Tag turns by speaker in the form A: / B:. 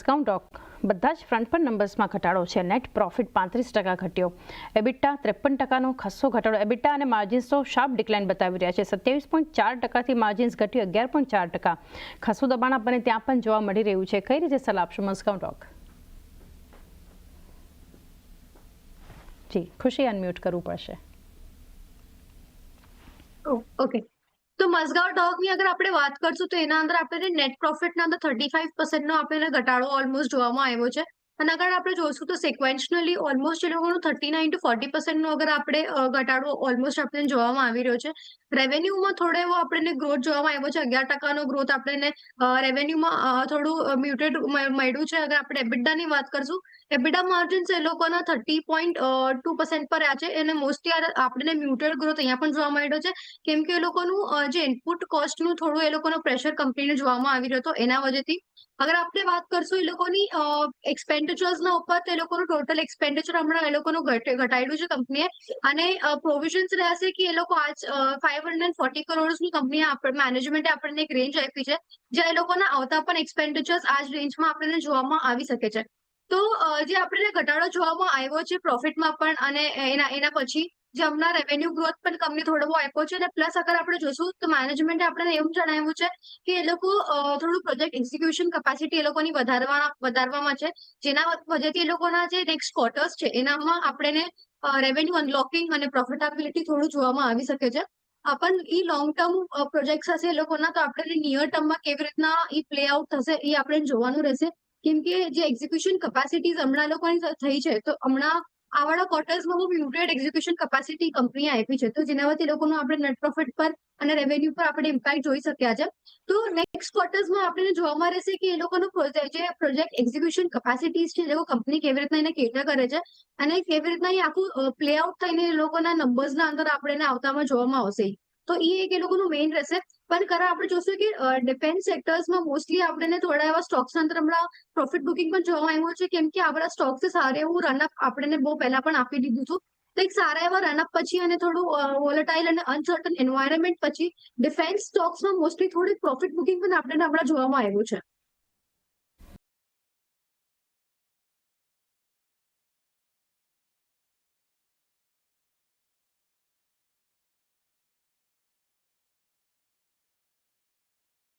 A: મસ્કાઉન્ટ ડોક બધા જ ફ્રન્ટ પર નંબર્સમાં ઘટાડો છે. નેટ પ્રોફિટ 35% ઘટ્યો. એબિટા 53%નો ખસ્સો ઘટાડો. એબિટા અને માર્જિન્સનો શાર્પ ડિક્લાઇન બતાવી રહ્યા છે. 27.4%થી માર્જિન્સ ઘટ્યું 11.4%. ખસ્સો દબાણ આપણને ત્યાં પણ જોવા મળી રહ્યું છે. કઈ રીતે સલાહ આપશો મસ્કાઉન્ટ ડોક? જી ખુશી, અનમ્યુટ કરવું પડશે.
B: ઓકે, તો મઝગાંવ ડોકની અગર આપણે વાત કરશું તો એના અંદર આપણને નેટ પ્રોફિટના અંદર 35%નો આપણને ઘટાડો ઓલમોસ્ટ જોવામાં આવ્યો છે. અને અગર આપણે જોઈશું તો સિક્વેન્શનલી ઓલમોસ્ટ એ લોકોનું 39 to 40%નો અગર આપણે ઘટાડો ઓલમોસ્ટ આપણને જોવામાં આવી રહ્યો છે. રેવન્યુમાં થોડો એવો આપણને ગ્રોથ જોવામાં આવ્યો છે. 11%નો ગ્રોથ આપણને રેવન્યુમાં થોડું મ્યુટેડ મળ્યું છે. અગર આપણે એબિટાની વાત કરશું, એબિટા માર્જિન્સ એ લોકોના 30.2% પર રહ્યા છે. અને મોસ્ટલી આપણને મ્યુટેડ ગ્રોથ અહીંયા પણ જોવા મળ્યો છે. કેમ કે એ લોકોનું જે ઇનપુટ કોસ્ટનું થોડું એ લોકોનો પ્રેશર કંપનીને જોવામાં આવી રહ્યો હતો એના વજહથી. અગર આપણે વાત કરશું એ લોકોની એક્સપેન્ડિચર્સના ઉપર, તો એ લોકોનું ટોટલ એક્સપેન્ડિચર હમણાં એ લોકોનું ઘટાડ્યું છે કંપનીએ. અને પ્રોવિઝન્સ રહેશે કે એ લોકો આજ 540 કરોડની કંપની મેનેજમેન્ટે આપણને એક રેન્જ આપી છે, જ્યાં એ લોકોના આવતા પણ એક્સપેન્ડિચર્સ આ જ રેન્જમાં આપણને જોવામાં આવી શકે છે. તો જે આપણને ઘટાડો જોવામાં આવ્યો છે પ્રોફિટમાં પણ, અને એના પછી જે હમણાં રેવન્યુ ગ્રોથ પણ કંપની થોડો બહુ આપ્યો છે. અને પ્લસ અગર આપણે જોશું તો મેનેજમેન્ટે આપણને એવું જણાવ્યું છે કે એ લોકો થોડું પ્રોજેક્ટ એક્ઝિક્યુશન કેપેસિટી એ લોકોની વધારવામાં છે, જેના વજહથી એ લોકોના જે નેક્સ્ટ ક્વાર્ટર્સ છે એનામાં આપણને રેવન્યુ અનલોકિંગ અને પ્રોફિટેબિલિટી થોડું જોવામાં આવી શકે છે. પણ એ લોંગ ટર્મ પ્રોજેક્ટ્સ હશે એ લોકોના, તો આપણે નિયર ટર્મમાં કેવી રીતના એ પ્લે આઉટ થશે એ આપણે જોવાનું રહેશે. કેમ કે જે એક્ઝિક્યુશન કેપેસિટીઝ હમણાં લોકોની થઈ છે, તો હમણાં આવાળા ક્વાર્ટર્સમાં બહુ મ્યુટેડ એક્ઝિક્યુશન કેપેસિટી કંપનીએ આપી છે, તો જેના વચ્ચે લોકોનું આપણે નેટ પ્રોફિટ પર અને રેવન્યુ પર આપણે ઇમ્પેક્ટ જોઈ શક્યા છે. તો નેક્સ્ટ ક્વાર્ટર્સમાં આપણને જોવામાં રહેશે કે એ લોકોનું જે પ્રોજેક્ટ એક્ઝિક્યુશન કેપેસિટીઝ છે, એ લોકો કંપની કેવી રીતના એને કેટર કરે છે અને કેવી રીતના એ આખું પ્લે આઉટ થઈને એ લોકોના નંબર્સના અંદર આપણે આવતામાં જોવામાં આવશે. તો એ એક એ લોકોનું મેઇન રહેશે. પણ ખરા આપણે જોશું કે ડિફેન્સ સેક્ટર્સમાં મોસ્ટલી આપણને થોડા એવા સ્ટોક્સના અંદર હમણાં પ્રોફિટ બુકિંગ પણ જોવામાં આવ્યું છે. કેમ કે આ બધા સ્ટોક્સે સારું એવું રનઅપ આપણને બહુ પહેલા પણ આપી દીધું હતું. તો એક સારા એવા રનઅપ પછી અને થોડું વોલેટાઇલ અને અનસર્ટન એન્વાયરમેન્ટ પછી ડિફેન્સ સ્ટોક્સમાં મોસ્ટલી થોડી પ્રોફિટ બુકિંગ પણ આપણને હમણાં જોવામાં આવ્યું છે.